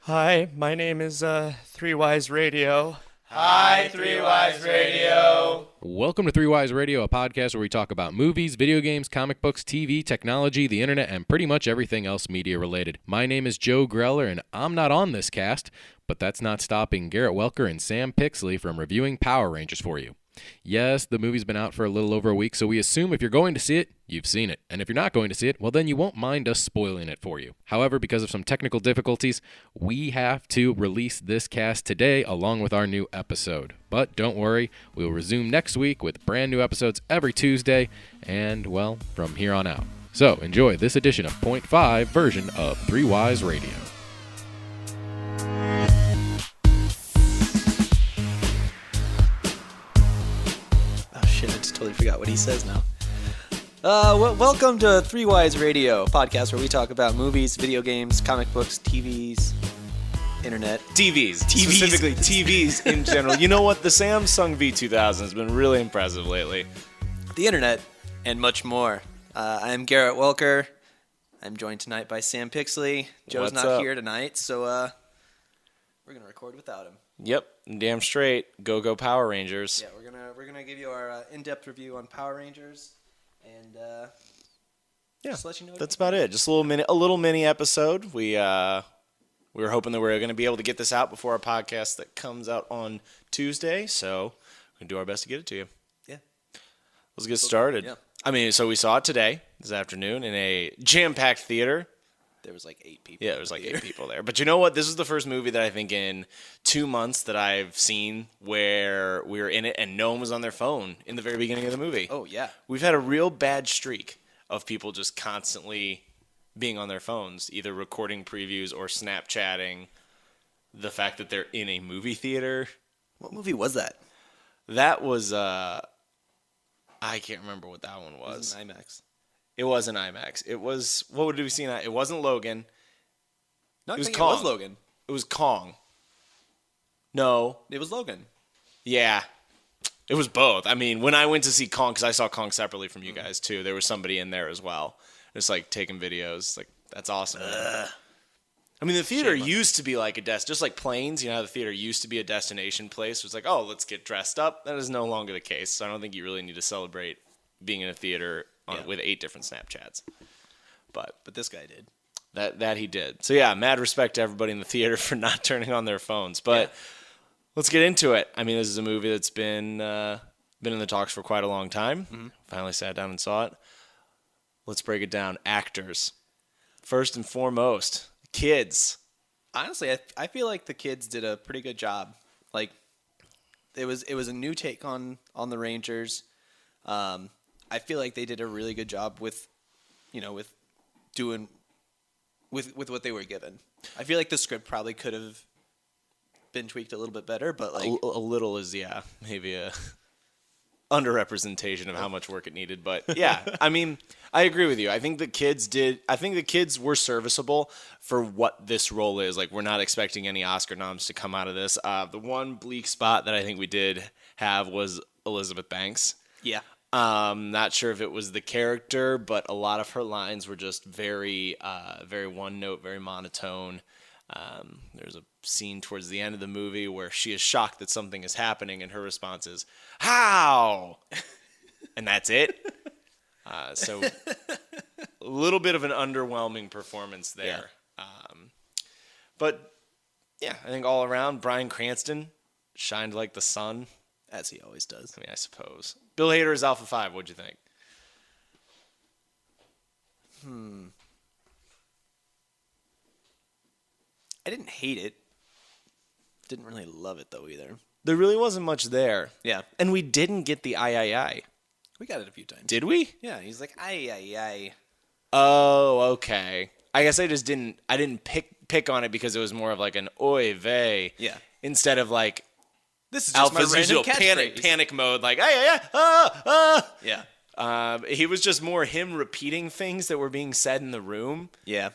Hi, my name is Three Wise Radio. Hi, Three Wise Radio. Welcome to Three Wise Radio, a podcast where we talk about movies, video games, comic books, TV, technology, the internet, and pretty much everything else media related. My name is Joe Greller, and I'm not on this cast, but that's not stopping Garrett Welker and Sam Pixley from reviewing Power Rangers for you. Yes, the movie's been out for a little over a week, so we assume if you're going to see it, you've seen it. And if you're not going to see it, well, then you won't mind us spoiling it for you. However, because of some technical difficulties, we have to release this cast today along with our new episode. But don't worry, we'll resume next week with brand new episodes every Tuesday and, well, from here on out. So enjoy this edition of Point 5 version of Three Wise Radio. I just totally forgot what he says now. Welcome to Three Wise Radio, a podcast where we talk about movies, video games, comic books, TVs, internet. TVs. Specifically TVs in general. You know what? The Samsung V2000 has been really impressive lately. The internet, and much more. I'm Garrett Welker. I'm joined tonight by Sam Pixley. Joe's What's not up? here tonight, so we're going to record without him. Yep, damn straight. Go Power Rangers. Yeah, we're gonna give you our in-depth review on Power Rangers, and just let you know. That's about it. Just a little mini episode. We were hoping that we were going to be able to get this out before our podcast that comes out on Tuesday, so we're going to do our best to get it to you. Yeah. Let's get started. Yeah. So we saw it today, this afternoon, in a jam-packed theater. There was like 8 people. Yeah, there was like 8 people there. But you know what? This is the first movie that I think in 2 months that I've seen where we were in it and no one was on their phone in the very beginning of the movie. Oh, yeah. We've had a real bad streak of people just constantly being on their phones, either recording previews or Snapchatting. The fact that they're in a movie theater. What movie was that? That was, I can't remember what that one It was. was an IMAX. It was an IMAX. It was, what would we see? It wasn't Logan. No, It was It Kong. was Logan. It was Kong. No. It was Logan. Yeah. It was both. I mean, when I went to see Kong, because I saw Kong separately from you guys too, there was somebody in there as well. Just like taking videos. Like, that's awesome. Man. I mean, the theater used to be like a just like planes. You know how the theater used to be a destination place. It was like, oh, let's get dressed up. That is no longer the case. So I don't think you really need to celebrate being in a theater with 8 different Snapchats. But But this guy did. that he did. So yeah, mad respect to everybody in the theater for not turning on their phones. But let's get into it. I mean, this is a movie that's been in the talks for quite a long time. Mm-hmm. Finally sat down and saw it. Let's break it down. Actors. First and foremost, kids. Honestly, I feel like the kids did a pretty good job. Like, it was a new take on the Rangers. I feel like they did a really good job with doing with what they were given. I feel like the script probably could have been tweaked a little bit better, but like A little is, maybe a underrepresentation of how much work it needed. But yeah, I mean, I agree with you. I think the kids were serviceable for what this role is. Like, we're not expecting any Oscar noms to come out of this. The one bleak spot that I think we did have was Elizabeth Banks. yeah. Not sure if it was the character, but a lot of her lines were just very, very one note, very monotone. There's a scene towards the end of the movie where she is shocked that something is happening, and her response is, "How?" And that's it. So a little bit of an underwhelming performance there. Yeah. But yeah, I think all around, Bryan Cranston shined like the sun. As he always does. I mean, I suppose. Bill Hader is Alpha 5. What'd you think? I didn't hate it. Didn't really love it though either. There really wasn't much there. Yeah. And we didn't get the I. We got it a few times. Did we? Yeah, he's like, ay. Oh, okay. I guess I didn't pick on it because it was more of like an oy vey. Yeah. Instead of like This is just Alpha's my random usual catchphrase. panic mode, like, ah. Yeah. He was just more him repeating things that were being said in the room Yeah.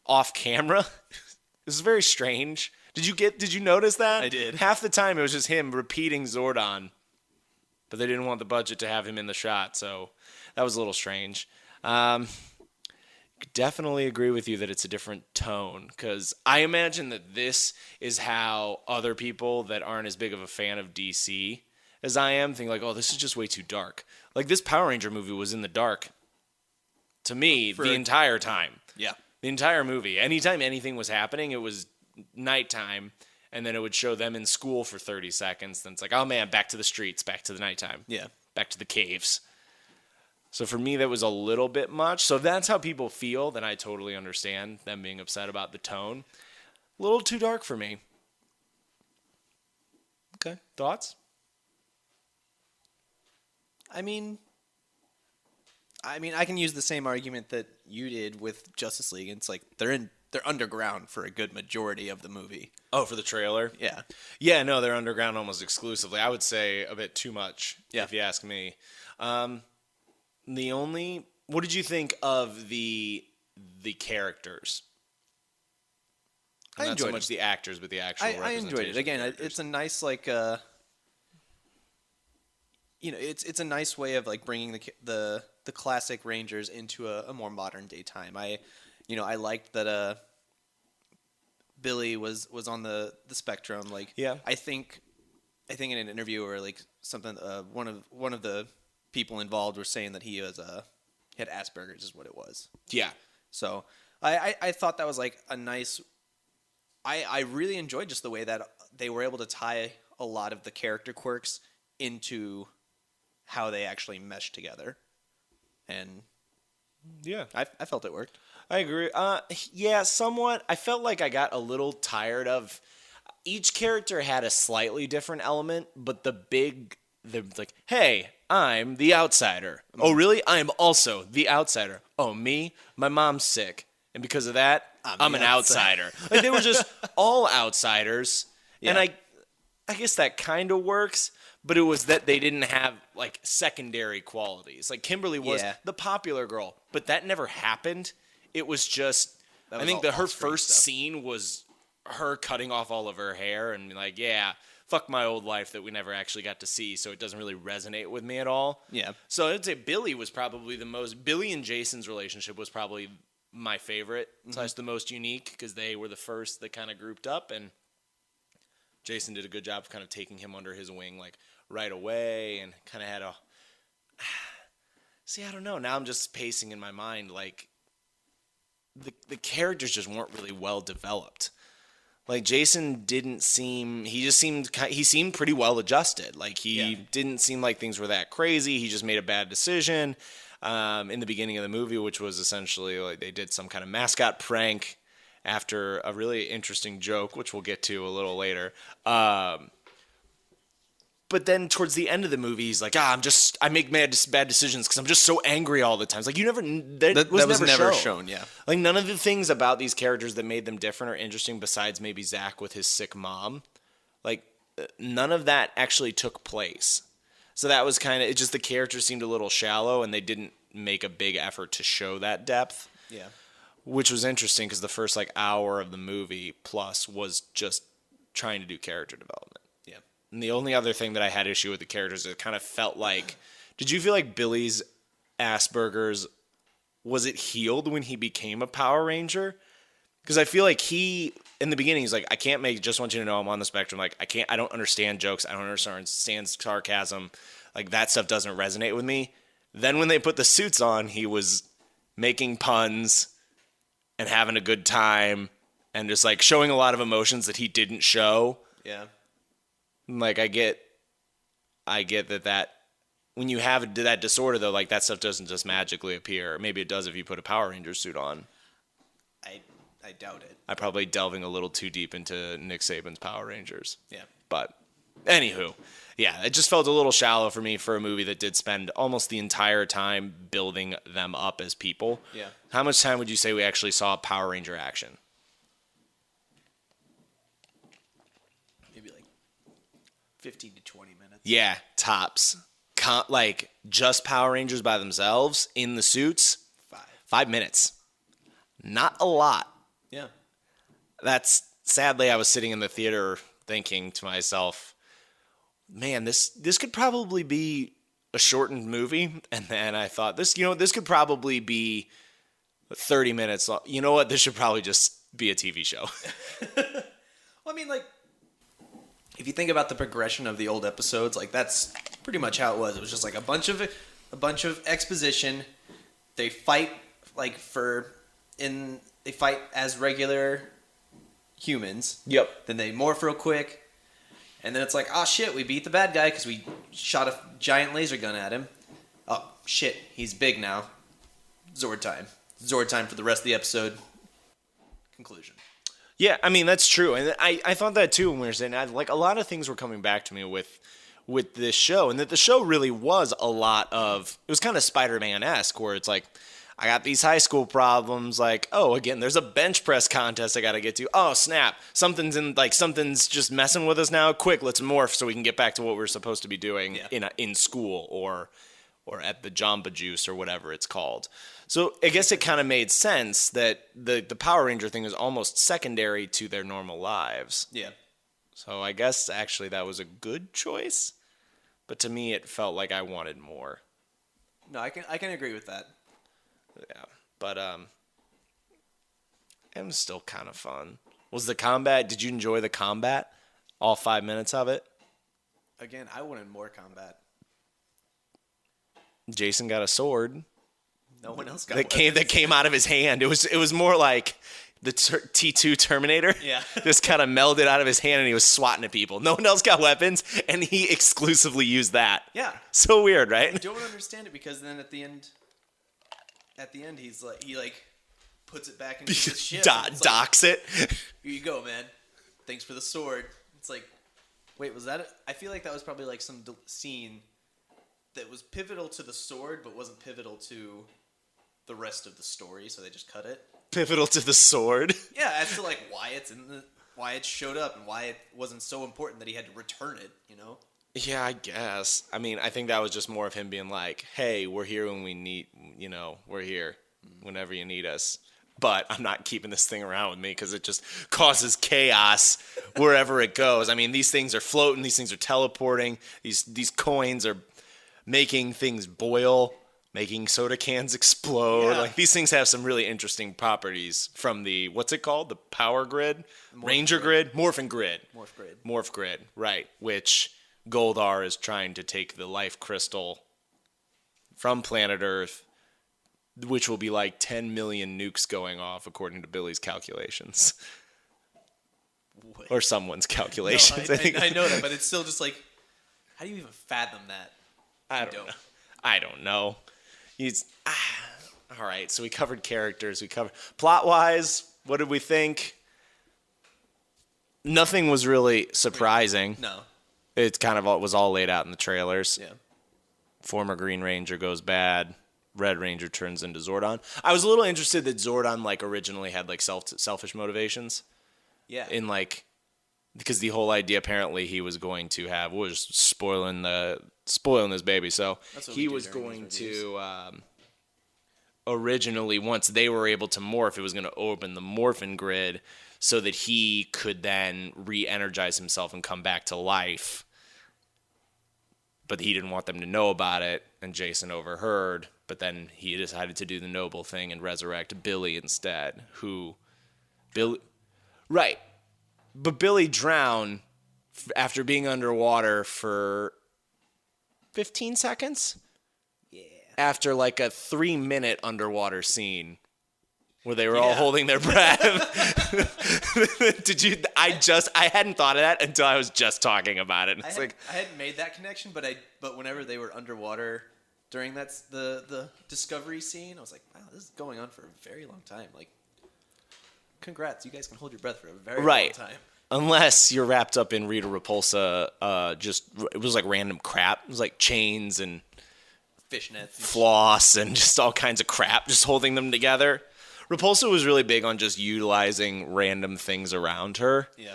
off camera. This is very strange. Did you notice that? I did. Half the time it was just him repeating Zordon, but they didn't want the budget to have him in the shot, so that was a little strange. definitely agree with you that it's a different tone, because I imagine that this is how other people that aren't as big of a fan of DC as I am think like, oh, this is just way too dark. Like this Power Ranger movie was in the dark to me the entire time. Yeah. The entire movie. Anytime anything was happening, it was nighttime, and then it would show them in school for 30 seconds. Then it's like, oh man, back to the streets, back to the nighttime. Yeah. Back to the caves. So for me, that was a little bit much. So if that's how people feel, then I totally understand them being upset about the tone. A little too dark for me. Okay. Thoughts? I mean, I can use the same argument that you did with Justice League. It's like they're underground for a good majority of the movie. Oh, for the trailer? Yeah. Yeah, no, they're underground almost exclusively. I would say a bit too much, if you ask me. What did you think of the characters? I Not so enjoyed much it. the actors, but the actual I representation. enjoyed it. Again, of the characters. it's a nice it's a nice way of like bringing the classic Rangers into a more modern day time. I liked that Billy was on the spectrum. Like, yeah, I think in an interview or like something, one of the people involved were saying that he had Asperger's is what it was. yeah. So I thought that was like a nice. I really enjoyed just the way that they were able to tie a lot of the character quirks into how they actually mesh together, and Yeah. I felt it worked. I agree. Yeah, somewhat. I felt like I got a little tired of each character had a slightly different element, but they're like, hey, I'm the outsider. Oh, really? I'm also the outsider. Oh, me? My mom's sick. And because of that, I'm an outsider. Like they were just all outsiders. Yeah. And I guess that kind of works, but it was that they didn't have like secondary qualities. Like Kimberly was the popular girl, but that never happened. It was just, I think that her first scene was her cutting off all of her hair and like, yeah, fuck my old life that we never actually got to see, so it doesn't really resonate with me at all. Yeah. So I'd say Billy was probably Billy and Jason's relationship was probably my favorite, slash the most unique, because they were the first that kind of grouped up, and Jason did a good job of kind of taking him under his wing like right away, and kind of had a... See, I don't know. Now I'm just pacing in my mind like the characters just weren't really well developed. Like Jason he seemed pretty well adjusted. Like he didn't seem like things were that crazy. He just made a bad decision in the beginning of the movie, which was essentially like they did some kind of mascot prank after a really interesting joke, which we'll get to a little later. But then towards the end of the movie, he's like, I make bad decisions because I'm just so angry all the time. It's like, that was never shown. Yeah. Like none of the things about these characters that made them different or interesting, besides maybe Zach with his sick mom, like none of that actually took place. So that was kind of, it just, the characters seemed a little shallow and they didn't make a big effort to show that depth. Yeah. Which was interesting because the first like hour of the movie plus was just trying to do character development. Yeah. And the only other thing that I had issue with the characters, it kind of felt like, did you feel like Billy's Asperger's, was it healed when he became a Power Ranger? Because I feel like in the beginning, he's like, just want you to know I'm on the spectrum. Like, I don't understand jokes. I don't understand sarcasm. Like, that stuff doesn't resonate with me. Then when they put the suits on, he was making puns and having a good time and just like showing a lot of emotions that he didn't show. Yeah. Like I get that when you have that disorder though, like that stuff doesn't just magically appear. Maybe it does if you put a Power Ranger suit on. I doubt it. I'm probably delving a little too deep into Nick Saban's Power Rangers. Yeah. But anywho, yeah, it just felt a little shallow for me for a movie that did spend almost the entire time building them up as people. Yeah. How much time would you say we actually saw Power Ranger action? Maybe like 15 to 20 minutes. Yeah, tops. Like just Power Rangers by themselves in the suits, 5 minutes. Not a lot. Yeah. That's sadly, I was sitting in the theater thinking to myself, man, this could probably be a shortened movie. And then I thought this could probably be 30 minutes long. You know what? This should probably just be a TV show. Well, I mean, like, if you think about the progression of the old episodes, like that's pretty much how it was. It was just like a bunch of exposition. They fight they fight as regular humans. Yep. Then they morph real quick, and then it's like, oh shit, we beat the bad guy because we shot a giant laser gun at him. Oh shit, he's big now. Zord time. Zord time for the rest of the episode. Conclusion. Yeah, I mean, that's true. And I thought that too when we were saying that. Like, a lot of things were coming back to me with this show. And that the show really was a lot of... It was kind of Spider-Man-esque, where it's like, I got these high school problems. Like, oh, again, there's a bench press contest I got to get to. Oh, snap. Something's just messing with us now. Quick, let's morph so we can get back to what we're supposed to be doing in school or at the Jamba Juice or whatever it's called. So I guess it kind of made sense that the Power Ranger thing is almost secondary to their normal lives. Yeah. So I guess actually that was a good choice, but to me it felt like I wanted more. No, I can agree with that. Yeah, but it was still kind of fun. Was the combat? Did you enjoy the combat? All 5 minutes of it? Again, I wanted more combat. Jason got a sword. No one else got that came out of his hand. It was more like the T2 Terminator. Yeah. Just kind of melded out of his hand and he was swatting at people. No one else got weapons and he exclusively used that. Yeah. So weird, right? I don't understand it because then at the end he puts it back into his ship. Docks it. Here you go, man. Thanks for the sword. It's like, wait, was that it? I feel like that was probably like some scene that was pivotal to the sword but wasn't pivotal to the rest of the story, so they just cut it. Pivotal to the sword? Yeah, as to like why it showed up and why it wasn't so important that he had to return it, you know? Yeah, I guess. I mean, I think that was just more of him being like, hey, we're here when we need, we're here whenever you need us. But I'm not keeping this thing around with me because it just causes chaos wherever it goes. I mean, these things are floating, these things are teleporting, these coins are making things boil, making soda cans explode. Yeah. Like, these things have some really interesting properties from the, what's it called? The power grid? Ranger grid? Morphin grid. Morph grid, right. Which Goldar is trying to take the life crystal from planet Earth, which will be like 10 million nukes going off, according to Billy's calculations. What? Or someone's calculations. No, I know that, but it's still just like, how do you even fathom that? I don't know. All right, so we covered characters. We covered plot-wise. What did we think? Nothing was really surprising. No. It kind of was all laid out in the trailers. Yeah. Former Green Ranger goes bad. Red Ranger turns into Zordon. I was a little interested that Zordon originally had selfish motivations. Yeah. Because the whole idea apparently he was going to have was spoiling this baby. So he was going to originally, once they were able to morph, it was going to open the morphin grid so that he could then re-energize himself and come back to life. But he didn't want them to know about it, and Jason overheard. But then he decided to do the noble thing and resurrect Billy instead, Right. But Billy drowned after being underwater for 15 seconds? Yeah. After like a 3-minute underwater scene where they were all holding their breath. I hadn't thought of that until I was just talking about it. I hadn't made that connection, but whenever they were underwater during the discovery scene, I was like, wow, this is going on for a very long time. Like, congrats, you guys can hold your breath for a very long time. Unless you're wrapped up in Rita Repulsa, it was like random crap. It was like chains and fishnets, floss, and just all kinds of crap, just holding them together. Repulsa was really big on just utilizing random things around her. Yeah.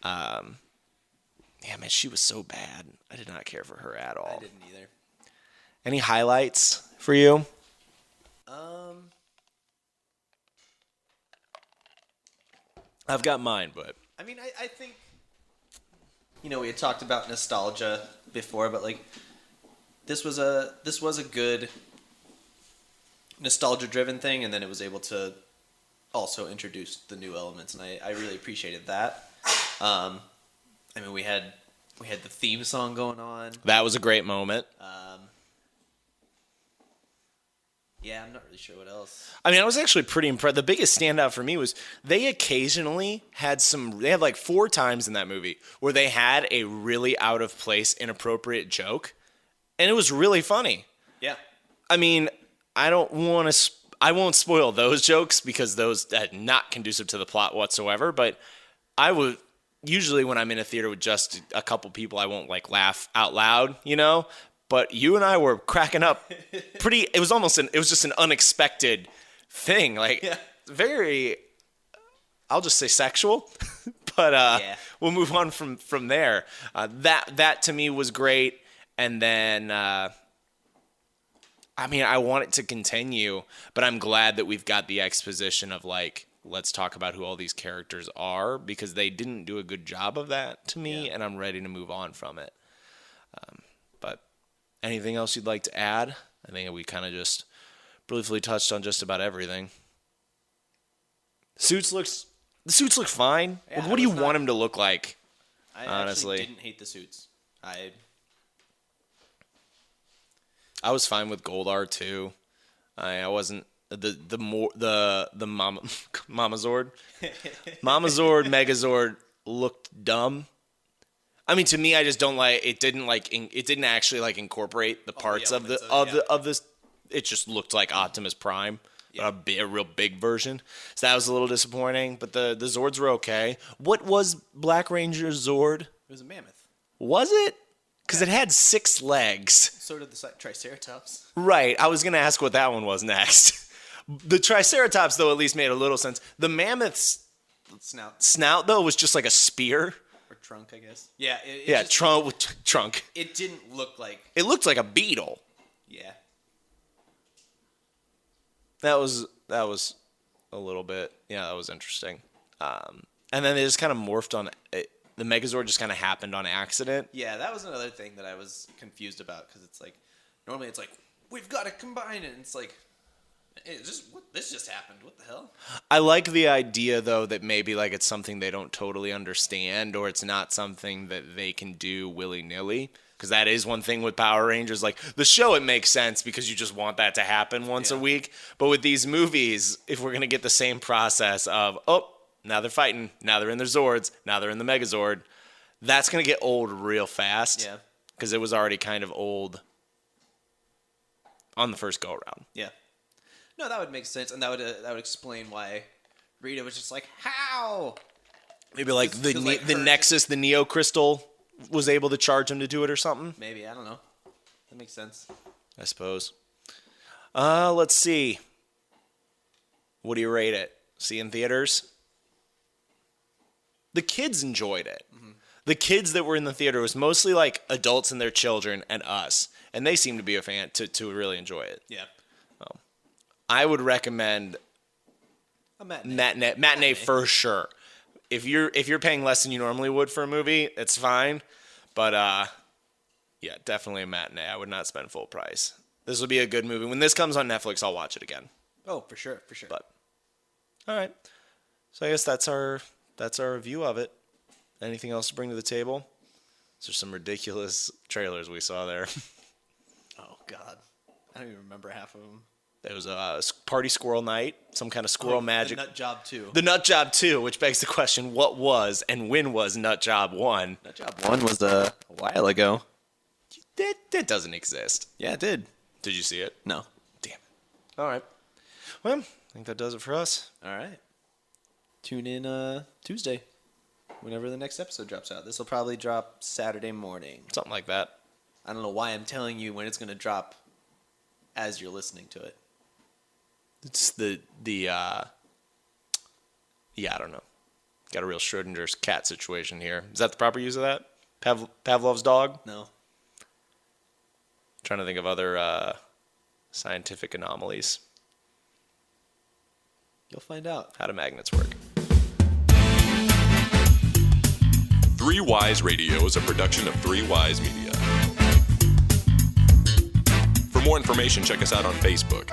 Yeah, man, she was so bad. I did not care for her at all. I didn't either. Any highlights for you? I've got mine, but I mean, I think, we had talked about nostalgia before, but like, this was a good nostalgia-driven thing, and then it was able to also introduce the new elements, and I really appreciated that. I mean, we had the theme song going on. That was a great moment. Yeah, I'm not really sure what else. I mean, I was actually pretty impressed. The biggest standout for me was they occasionally had they had like 4 times in that movie where they had a really out of place, inappropriate joke, and it was really funny. Yeah. I mean, I won't spoil those jokes because those are not conducive to the plot whatsoever, but I would usually when I'm in a theater with just a couple people, I won't like laugh out loud, you know? But you and I were cracking up it was just an unexpected thing. Like, very, I'll just say sexual, but we'll move on from there. That to me was great. And then, I mean, I want it to continue, but I'm glad that we've got the exposition of like, let's talk about who all these characters are, because they didn't do a good job of that to me, and I'm ready to move on from it. But anything else you'd like to add? I think we kind of just briefly touched on just about everything. The suits look fine. Yeah, What do you want him to look like? I honestly actually didn't hate the suits. I was fine with Goldar too. I wasn't the Mama Mamazord. Mamazord, Megazord looked dumb. I mean, to me, I just don't like it. It didn't actually like incorporate the parts of this. It just looked like Optimus Prime, but a real big version. So that was a little disappointing. But the Zords were okay. What was Black Ranger's Zord? It was a mammoth. Was it? Because it had 6 legs. So did the Triceratops. Right. I was gonna ask what that one was next. The Triceratops, though, at least made a little sense. The mammoth's snout though was just like a spear. Or trunk, I guess. Yeah. Trunk. It didn't look like. It looked like a beetle. Yeah. That was a little bit. Yeah, that was interesting. And then they just kind of morphed on it. The Megazord just kind of happened on accident. Yeah, that was another thing that I was confused about, because it's like normally it's like we've got to combine it. And it's like this just happened. What the hell? I like the idea though that maybe like it's something they don't totally understand, or it's not something that they can do willy-nilly. Because that is one thing with Power Rangers. Like, the show, it makes sense because you just want that to happen once a week. But with these movies, if we're going to get the same process of, now they're fighting, now they're in their Zords, now they're in the Megazord, that's going to get old real fast. Yeah. Because it was already kind of old on the first go-around. Yeah. No, that would make sense. And that would explain why Rita was just like, how? Maybe like the Nexus, the Neo Crystal was able to charge him to do it or something. Maybe, I don't know. That makes sense. I suppose. Let's see. What do you rate it? See in theaters? The kids enjoyed it. Mm-hmm. The kids that were in the theater was mostly like adults and their children and us, and they seemed to be a fan to really enjoy it. Yeah. I would recommend a matinee. Matinee for sure. If you're paying less than you normally would for a movie, it's fine. But yeah, definitely a matinee. I would not spend full price. This will be a good movie. When this comes on Netflix, I'll watch it again. Oh, for sure. But all right. So I guess that's our review of it. Anything else to bring to the table? There's some ridiculous trailers we saw there. Oh God, I don't even remember half of them. There was a party squirrel night, some kind of squirrel magic. The Nut Job 2. The Nut Job 2, which begs the question, what was and when was Nut Job 1? Nut Job 1 was a while ago. That doesn't exist. Yeah, it did. Did you see it? No. Damn it. All right. Well, I think that does it for us. All right. Tune in Tuesday, whenever the next episode drops out. This will probably drop Saturday morning. Something like that. I don't know why I'm telling you when it's going to drop as you're listening to it. It's yeah, I don't know. Got a real Schrodinger's cat situation here. Is that the proper use of that? Pavlov's dog? No. Trying to think of other scientific anomalies. You'll find out. How do magnets work? 3 Wise Radio is a production of 3 Wise Media. For more information, check us out on Facebook.